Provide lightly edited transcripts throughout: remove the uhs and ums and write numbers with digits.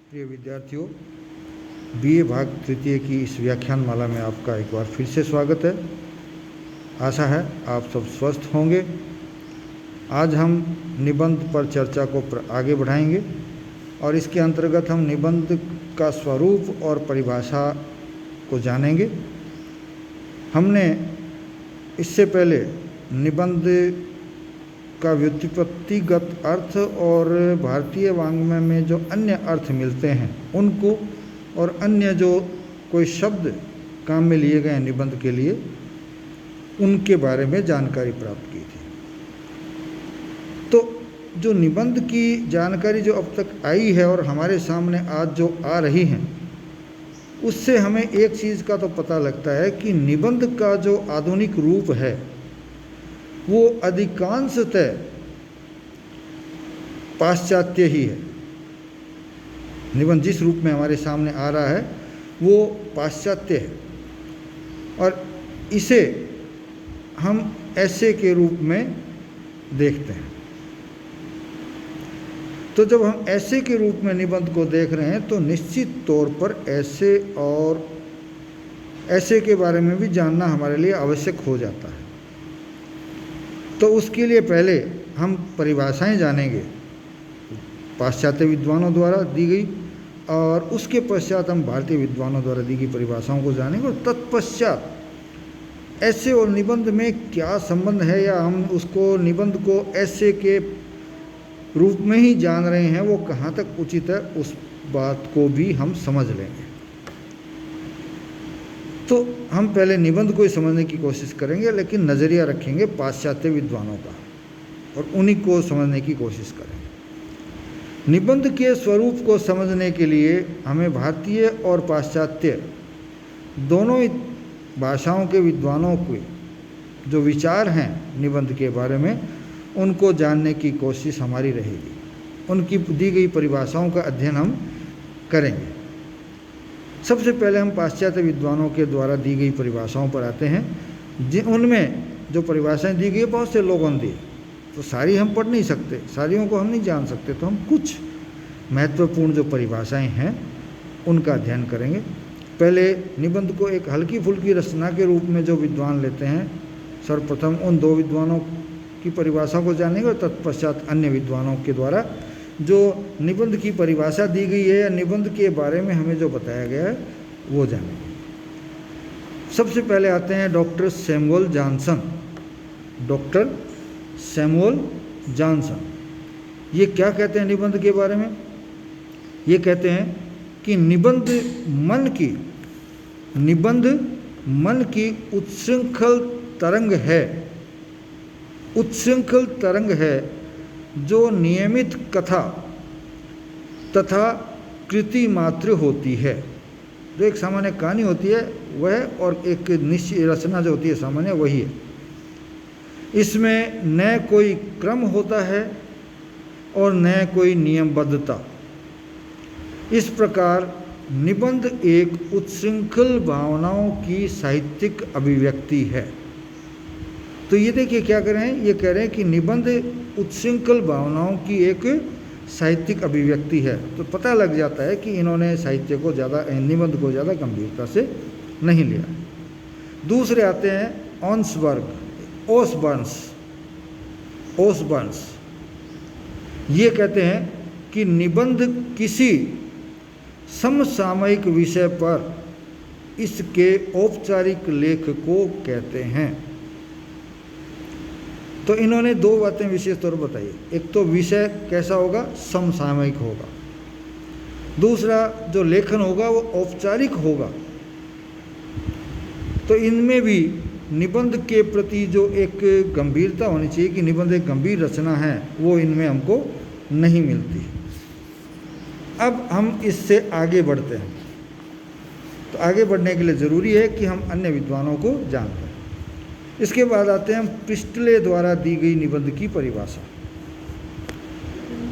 प्रिय विद्यार्थियों, बीए भाग तृतीय की इस व्याख्यान माला में आपका एक बार फिर से स्वागत है। आशा है आप सब स्वस्थ होंगे। आज हम निबंध पर चर्चा को आगे बढ़ाएंगे और इसके अंतर्गत हम निबंध का स्वरूप और परिभाषा को जानेंगे। हमने इससे पहले निबंध का व्युत्पत्तिगत अर्थ और भारतीय वाङ्मय में जो अन्य अर्थ मिलते हैं उनको और अन्य जो कोई शब्द काम में लिए गए निबंध के लिए उनके बारे में जानकारी प्राप्त की थी। तो जो निबंध की जानकारी जो अब तक आई है और हमारे सामने आज जो आ रही हैं, उससे हमें एक चीज़ का तो पता लगता है कि निबंध का जो आधुनिक रूप है वो अधिकांशतः पाश्चात्य ही है। निबंध जिस रूप में हमारे सामने आ रहा है वो पाश्चात्य है और इसे हम ऐसे के रूप में देखते हैं। तो जब हम ऐसे के रूप में निबंध को देख रहे हैं तो निश्चित तौर पर ऐसे और ऐसे के बारे में भी जानना हमारे लिए आवश्यक हो जाता है। तो उसके लिए पहले हम परिभाषाएं जानेंगे पाश्चात्य विद्वानों द्वारा दी गई और उसके पश्चात हम भारतीय विद्वानों द्वारा दी गई परिभाषाओं को जानेंगे और तत्पश्चात ऐसे और निबंध में क्या संबंध है या हम उसको निबंध को ऐसे के रूप में ही जान रहे हैं वो कहाँ तक उचित है, उस बात को भी हम समझ लेंगे। तो हम पहले निबंध को ही समझने की कोशिश करेंगे, लेकिन नज़रिया रखेंगे पाश्चात्य विद्वानों का और उन्हीं को समझने की कोशिश करेंगे। निबंध के स्वरूप को समझने के लिए हमें भारतीय और पाश्चात्य दोनों ही भाषाओं के विद्वानों के जो विचार हैं निबंध के बारे में उनको जानने की कोशिश हमारी रहेगी। उनकी दी गई परिभाषाओं का अध्ययन हम करेंगे। सबसे पहले हम पाश्चात्य विद्वानों के द्वारा दी गई परिभाषाओं पर आते हैं। उनमें जो परिभाषाएं दी गई बहुत से लोगों ने दी, तो सारी हम पढ़ नहीं सकते, सारियों को हम नहीं जान सकते, तो हम कुछ महत्वपूर्ण जो परिभाषाएं हैं उनका अध्ययन करेंगे। पहले निबंध को एक हल्की फुल्की रचना के रूप में जो विद्वान लेते हैं, सर्वप्रथम उन दो विद्वानों की परिभाषा को जानेंगे और तत्पश्चात अन्य विद्वानों के द्वारा जो निबंध की परिभाषा दी गई है या निबंध के बारे में हमें जो बताया गया है वो जानेंगे। सबसे पहले आते हैं doctor Samuel Johnson. Doctor Samuel Johnson ये क्या कहते हैं निबंध के बारे में? ये कहते हैं कि निबंध मन की उत्श्रृंखल तरंग है, उत्श्रृंखल तरंग है जो नियमित कथा तथा कृति मात्र होती है। जो एक सामान्य कहानी होती है वह और एक निश्चित रचना जो होती है सामान्य वही है। इसमें न कोई क्रम होता है और न कोई नियमबद्धता। इस प्रकार निबंध एक उत्श्रृंखल भावनाओं की साहित्यिक अभिव्यक्ति है। तो ये देखिए क्या कर रहे हैं, ये कह रहे हैं कि निबंध उत्श्रृंखल भावनाओं की एक साहित्यिक अभिव्यक्ति है। तो पता लग जाता है कि इन्होंने साहित्य को ज़्यादा, निबंध को ज़्यादा गंभीरता से नहीं लिया। दूसरे आते हैं ओसबर्न्स। ये कहते हैं कि निबंध किसी समसामयिक विषय पर इसके औपचारिक लेख को कहते हैं। तो इन्होंने दो बातें विशेष तौर पर बताई। एक तो विषय कैसा होगा, समसामयिक होगा। दूसरा जो लेखन होगा वो औपचारिक होगा। तो इनमें भी निबंध के प्रति जो एक गंभीरता होनी चाहिए कि निबंध एक गंभीर रचना है, वो इनमें हमको नहीं मिलती। अब हम इससे आगे बढ़ते हैं। तो आगे बढ़ने के लिए ज़रूरी है कि हम अन्य विद्वानों को जानते हैं। इसके बाद आते हैं हम प्रिस्टले द्वारा दी गई निबंध की परिभाषा।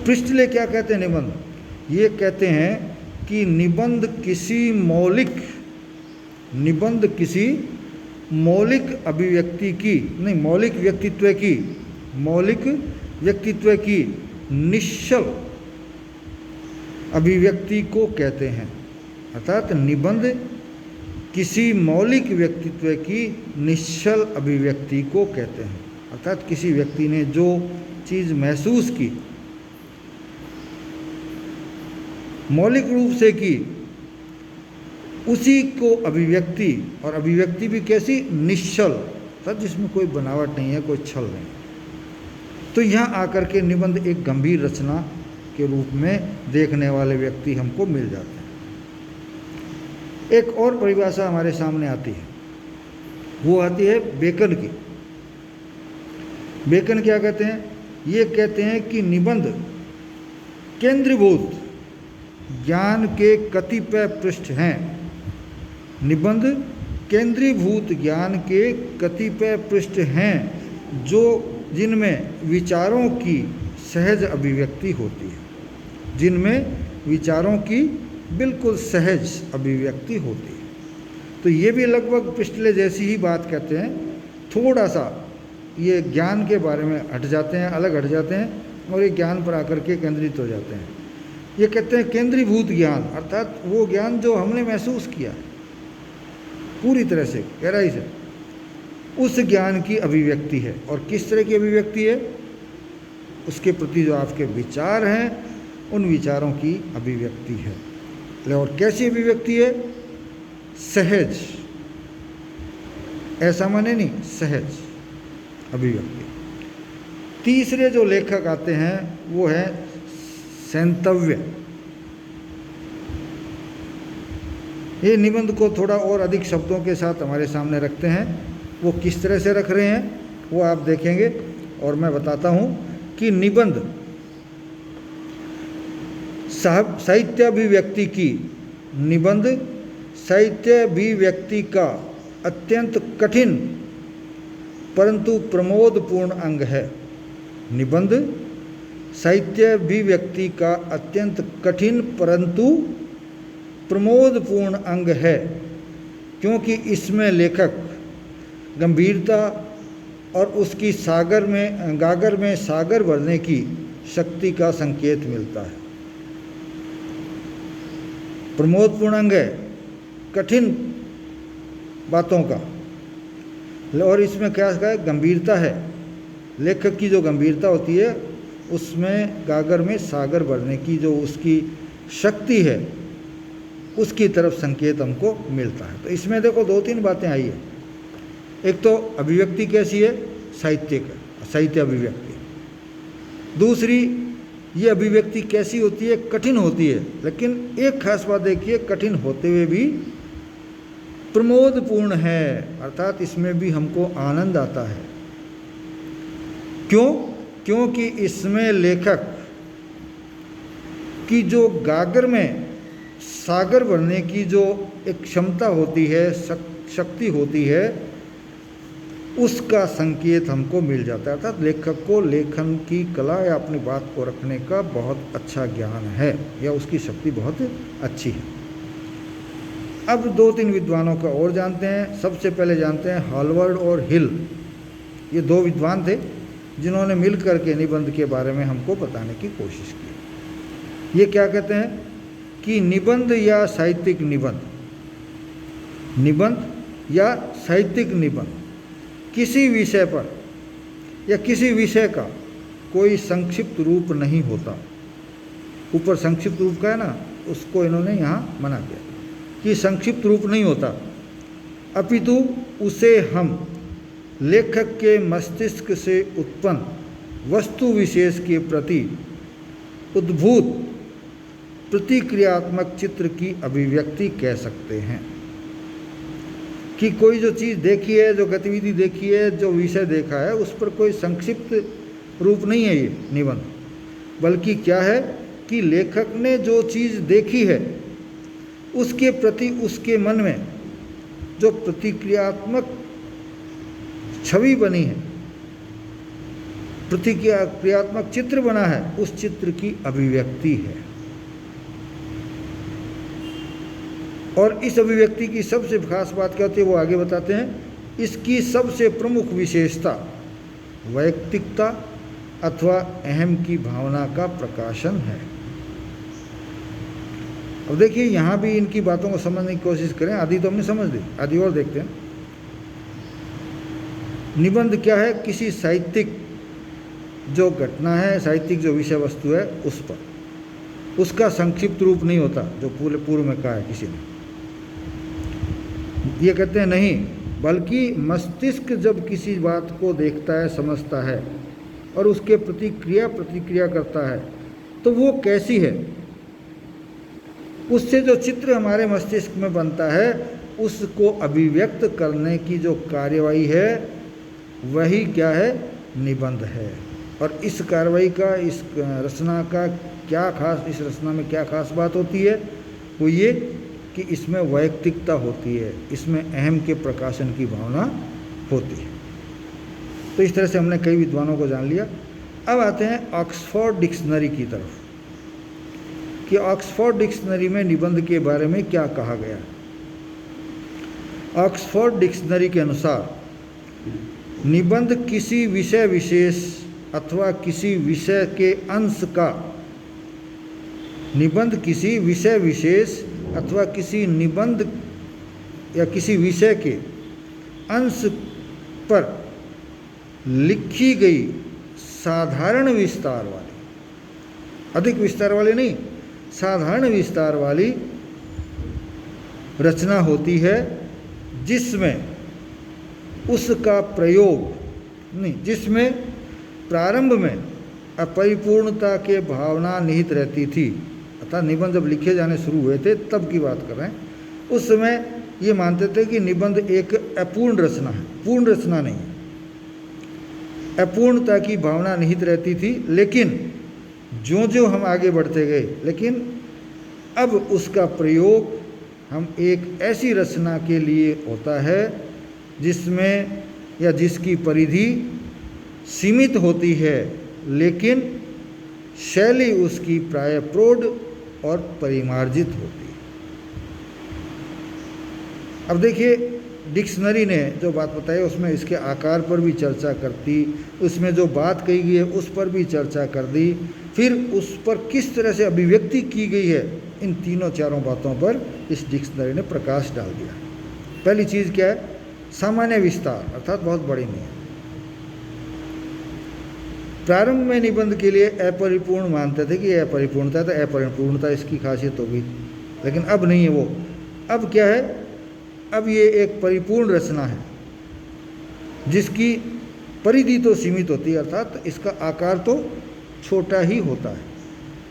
प्रिस्टले क्या कहते हैं निबंध? ये कहते हैं कि निबंध किसी मौलिक अभिव्यक्ति की, नहीं मौलिक व्यक्तित्व की निश्चल अभिव्यक्ति को कहते हैं। अर्थात निबंध किसी मौलिक व्यक्तित्व की निश्चल अभिव्यक्ति को कहते हैं। अर्थात किसी व्यक्ति ने जो चीज़ महसूस की, मौलिक रूप से की, उसी को अभिव्यक्ति, और अभिव्यक्ति भी कैसी? निश्चल, अर्थात जिसमें कोई बनावट नहीं है, कोई छल नहीं। तो यहाँ आकर के निबंध एक गंभीर रचना के रूप में देखने वाले व्यक्ति हमको मिल जाते हैं। एक और परिभाषा हमारे सामने आती है, वो आती है बेकन की। बेकन क्या कहते हैं? ये कहते हैं कि निबंध केंद्रीभूत ज्ञान के कतिपय पृष्ठ हैं। निबंध केंद्रीभूत ज्ञान के कतिपय पृष्ठ हैं जो जिनमें विचारों की सहज अभिव्यक्ति होती है, जिनमें विचारों की बिल्कुल सहज अभिव्यक्ति होती है। तो ये भी लगभग पिछले जैसी ही बात कहते हैं। थोड़ा सा ये ज्ञान के बारे में हट जाते हैं, अलग हट जाते हैं और ये ज्ञान पर आकर के केंद्रित हो जाते हैं। ये कहते हैं केंद्रीभूत ज्ञान, अर्थात वो ज्ञान जो हमने महसूस किया पूरी तरह से गहराई से, उस ज्ञान की अभिव्यक्ति है। और किस तरह की अभिव्यक्ति है? उसके प्रति जो आपके विचार हैं, उन विचारों की अभिव्यक्ति है। और कैसी अभिव्यक्ति है? सहज, ऐसा माने नहीं, सहज अभिव्यक्ति। तीसरे जो लेखक आते हैं वो है सेंतव्य। ये निबंध को थोड़ा और अधिक शब्दों के साथ हमारे सामने रखते हैं। वो किस तरह से रख रहे हैं वो आप देखेंगे और मैं बताता हूँ कि निबंध साहित्याभिव्यक्ति की, निबंध साहित्याभिव्यक्ति का अत्यंत कठिन परंतु प्रमोदपूर्ण अंग है। निबंध साहित्याभिव्यक्ति का अत्यंत कठिन परंतु प्रमोदपूर्ण अंग है, क्योंकि इसमें लेखक गंभीरता और उसकी गागर में सागर भरने की शक्ति का संकेत मिलता है। प्रमोदपूर्ण अंग है, कठिन बातों का, और इसमें क्या है? गंभीरता है। लेखक की जो गंभीरता होती है उसमें गागर में सागर भरने की जो उसकी शक्ति है, उसकी तरफ संकेत हमको मिलता है। तो इसमें देखो दो तीन बातें आई है। एक तो अभिव्यक्ति कैसी है? साहित्य अभिव्यक्ति। दूसरी, ये अभिव्यक्ति कैसी होती है? कठिन होती है। लेकिन एक खास बात देखिए, कठिन होते हुए भी प्रमोदपूर्ण है, अर्थात इसमें भी हमको आनंद आता है। क्यों? क्योंकि इसमें लेखक की जो गागर में सागर भरने की जो एक क्षमता होती है, शक्ति होती है, उसका संकेत हमको मिल जाता है। अर्थात लेखक को लेखन की कला या अपनी बात को रखने का बहुत अच्छा ज्ञान है, या उसकी शक्ति बहुत अच्छी है। अब दो तीन विद्वानों का और जानते हैं। सबसे पहले जानते हैं हालवर्ड और हिल। ये दो विद्वान थे जिन्होंने मिल करके निबंध के बारे में हमको बताने की कोशिश की। ये क्या कहते हैं कि निबंध या साहित्यिक निबंध, निबंध या साहित्यिक निबंध किसी विषय पर या किसी विषय का कोई संक्षिप्त रूप नहीं होता। ऊपर संक्षिप्त रूप का है ना, उसको इन्होंने यहाँ मना किया कि संक्षिप्त रूप नहीं होता, अपितु उसे हम लेखक के मस्तिष्क से उत्पन्न वस्तु विशेष के प्रति उद्भूत प्रतिक्रियात्मक चित्र की अभिव्यक्ति कह सकते हैं। कि कोई जो चीज़ देखी है, जो गतिविधि देखी है, जो विषय देखा है, उस पर कोई संक्षिप्त रूप नहीं है ये निबंध, बल्कि क्या है कि लेखक ने जो चीज़ देखी है उसके प्रति उसके मन में जो प्रतिक्रियात्मक छवि बनी है, प्रतिक्रियात्मक चित्र बना है, उस चित्र की अभिव्यक्ति है। और इस अभिव्यक्ति की सबसे खास बात क्या होती है वो आगे बताते हैं। इसकी सबसे प्रमुख विशेषता वैयक्तिकता अथवा अहम की भावना का प्रकाशन है। अब देखिए यहाँ भी इनकी बातों को समझने की कोशिश करें। आदि तो हमने समझ ली, आदि और देखते हैं। निबंध क्या है? किसी साहित्यिक जो घटना है, साहित्यिक जो विषय वस्तु है, उस पर, उसका संक्षिप्त रूप नहीं होता जो पूर्व में कहा है किसी ने। ये कहते हैं नहीं, बल्कि मस्तिष्क जब किसी बात को देखता है, समझता है और उसके प्रतिक्रिया करता है, तो वो कैसी है, उससे जो चित्र हमारे मस्तिष्क में बनता है, उसको अभिव्यक्त करने की जो कार्यवाही है, वही क्या है? निबंध है। और इस कार्रवाई का, इस रचना का क्या खास, इस रचना में क्या खास बात होती है? वो ये कि इसमें वैयक्तिकता होती है, इसमें अहम के प्रकाशन की भावना होती है। तो इस तरह से हमने कई विद्वानों को जान लिया। अब आते हैं ऑक्सफोर्ड डिक्शनरी की तरफ कि ऑक्सफोर्ड डिक्शनरी में निबंध के बारे में क्या कहा गया। ऑक्सफोर्ड डिक्शनरी के अनुसार निबंध किसी विषय विशेष अथवा किसी विषय के अंश का, निबंध किसी विषय विशेष अथवा किसी निबंध या किसी विषय के अंश पर लिखी गई साधारण विस्तार वाली, अधिक विस्तार वाली नहीं, साधारण विस्तार वाली रचना होती है, जिसमें उसका प्रयोग नहीं, जिसमें प्रारंभ में अपरिपूर्णता के भावना निहित रहती थी। अर्थात निबंध जब लिखे जाने शुरू हुए थे तब की बात कर रहे हैं। उस समय ये मानते थे कि निबंध एक अपूर्ण रचना है, पूर्ण रचना नहीं है, अपूर्णता की भावना निहित रहती थी। लेकिन ज्यों-ज्यों हम आगे बढ़ते गए, लेकिन अब उसका प्रयोग हम एक ऐसी रचना के लिए होता है जिसमें या जिसकी परिधि सीमित होती है, लेकिन शैली उसकी प्राय प्रौढ़ और परिमार्जित होती है। अब देखिए, डिक्शनरी ने जो बात बताई उसमें इसके आकार पर भी चर्चा करती, उसमें जो बात कही गई है उस पर भी चर्चा कर दी, फिर उस पर किस तरह से अभिव्यक्ति की गई है, इन तीनों चारों बातों पर इस डिक्शनरी ने प्रकाश डाल दिया। पहली चीज़ क्या है? सामान्य विस्तार, अर्थात बहुत बड़ी नहीं है। प्रारंभ में निबंध के लिए अपरिपूर्ण मानते थे कि अपरिपूर्णता, तो अपरिपूर्णता इसकी खासियत होगी, लेकिन अब नहीं है वो। अब क्या है? अब ये एक परिपूर्ण रचना है जिसकी परिधि तो सीमित होती है, अर्थात इसका आकार तो छोटा ही होता है,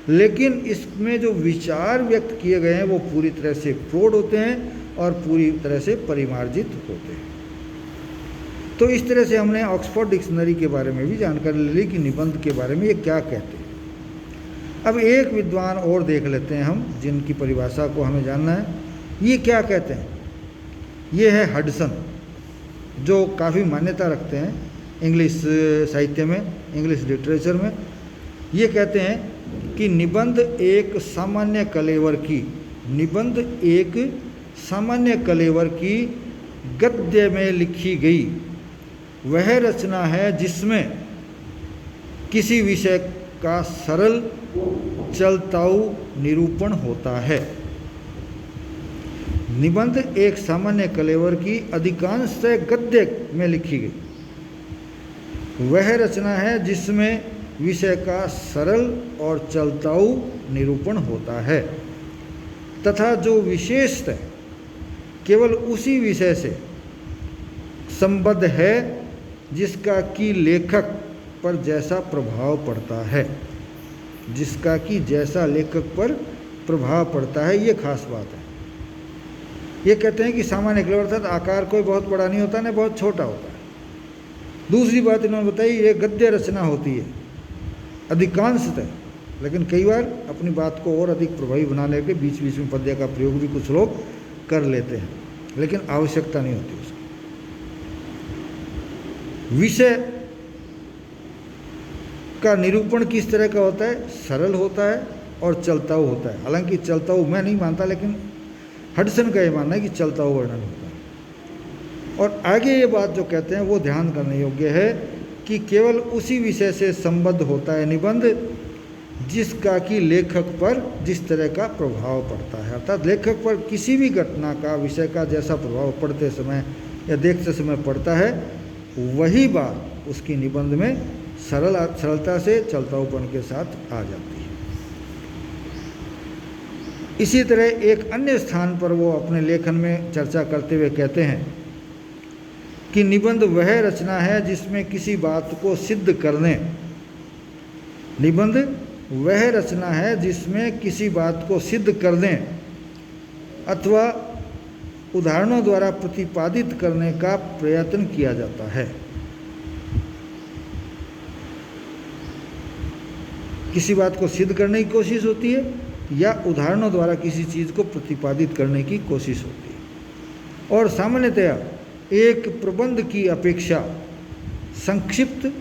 लेकिन इसमें जो विचार व्यक्त किए गए हैं वो पूरी तरह से प्रौढ़ होते हैं और पूरी तरह से परिमार्जित होते हैं। तो इस तरह से हमने ऑक्सफोर्ड डिक्शनरी के बारे में भी जानकारी ले ली कि निबंध के बारे में ये क्या कहते हैं। अब एक विद्वान और देख लेते हैं हम, जिनकी परिभाषा को हमें जानना है। ये क्या कहते हैं? ये है हडसन, जो काफ़ी मान्यता रखते हैं इंग्लिश साहित्य में, इंग्लिश लिटरेचर में। ये कहते हैं कि निबंध एक सामान्य कलेवर की, निबंध एक सामान्य कलेवर की गद्य में लिखी गई वह रचना है जिसमें किसी विषय का सरल चलताऊ निरूपण होता है। निबंध एक सामान्य कलेवर की अधिकांशतः गद्य में लिखी गई वह रचना है जिसमें विषय का सरल और चलताऊ निरूपण होता है, तथा जो विशेषतः केवल उसी विषय से संबद्ध है जिसका कि लेखक पर जैसा प्रभाव पड़ता है, जिसका कि जैसा लेखक पर प्रभाव पड़ता है। ये खास बात है। ये कहते हैं कि सामान्य कलेवर अर्थात आकार कोई बहुत बड़ा नहीं होता, न बहुत छोटा होता है। दूसरी बात इन्होंने बताई, ये गद्य रचना होती है अधिकांशतः, लेकिन कई बार अपनी बात को और अधिक प्रभावी बनाने के बीच बीच में पद्य का प्रयोग भी कुछ लोग कर लेते हैं, लेकिन आवश्यकता नहीं होती उसकी। विषय का निरूपण किस तरह का होता है? सरल होता है और चलताऊ होता है। हालांकि चलताऊ मैं नहीं मानता, लेकिन हडसन का ये मानना है कि चलताऊ वर्णन होता है। और आगे ये बात जो कहते हैं वो ध्यान करने योग्य है कि केवल उसी विषय से संबद्ध होता है निबंध जिसका कि लेखक पर जिस तरह का प्रभाव पड़ता है, अर्थात लेखक पर किसी भी घटना का, विषय का जैसा प्रभाव पढ़ते समय या देखते समय पड़ता है, वही बात उसकी निबंध में सरलता से चलताऊपन के साथ आ जाती है। इसी तरह एक अन्य स्थान पर वो अपने लेखन में चर्चा करते हुए कहते हैं कि निबंध वह रचना है जिसमें किसी बात को सिद्ध करने, निबंध वह रचना है जिसमें किसी बात को सिद्ध करने अथवा उदाहरणों द्वारा प्रतिपादित करने का प्रयत्न किया जाता है। किसी बात को सिद्ध करने की कोशिश होती है या उदाहरणों द्वारा किसी चीज़ को प्रतिपादित करने की कोशिश होती है। और सामान्यतया एक प्रबंध की अपेक्षा संक्षिप्त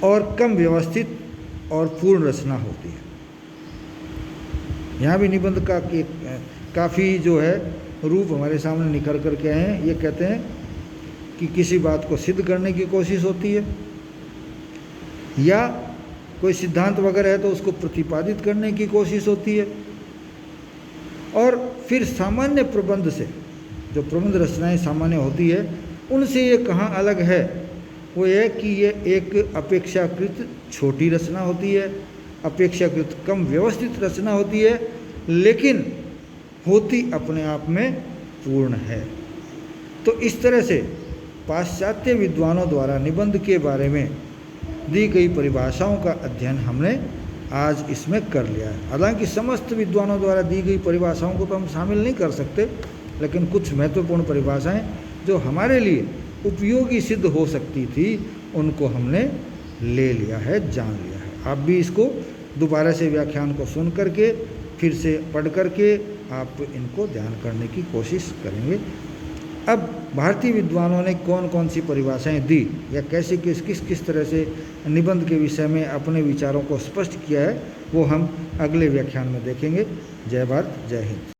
और कम व्यवस्थित और पूर्ण रचना होती है। यहाँ भी निबंध का काफ़ी जो है रूप हमारे सामने निखर कर के आए हैं। ये कहते हैं कि किसी बात को सिद्ध करने की कोशिश होती है या कोई सिद्धांत वगैरह है तो उसको प्रतिपादित करने की कोशिश होती है। और फिर सामान्य प्रबंध से, जो प्रबंध रचनाएं सामान्य होती है, उनसे ये कहाँ अलग है, वो ये कि ये एक अपेक्षाकृत छोटी रचना होती है, अपेक्षाकृत कम व्यवस्थित रचना होती है, लेकिन होती अपने आप में पूर्ण है। तो इस तरह से पाश्चात्य विद्वानों द्वारा निबंध के बारे में दी गई परिभाषाओं का अध्ययन हमने आज इसमें कर लिया है। हालांकि समस्त विद्वानों द्वारा दी गई परिभाषाओं को तो हम शामिल नहीं कर सकते, लेकिन कुछ महत्वपूर्ण परिभाषाएं जो हमारे लिए उपयोगी सिद्ध हो सकती थी उनको हमने ले लिया है, जान लिया है। आप भी इसको दोबारा से व्याख्यान को सुन करके फिर से पढ़ करके आप इनको ध्यान करने की कोशिश करेंगे। अब भारतीय विद्वानों ने कौन कौन सी परिभाषाएं दी या कैसे किस तरह से निबंध के विषय में अपने विचारों को स्पष्ट किया है, वो हम अगले व्याख्यान में देखेंगे। जय भारत, जय हिंद।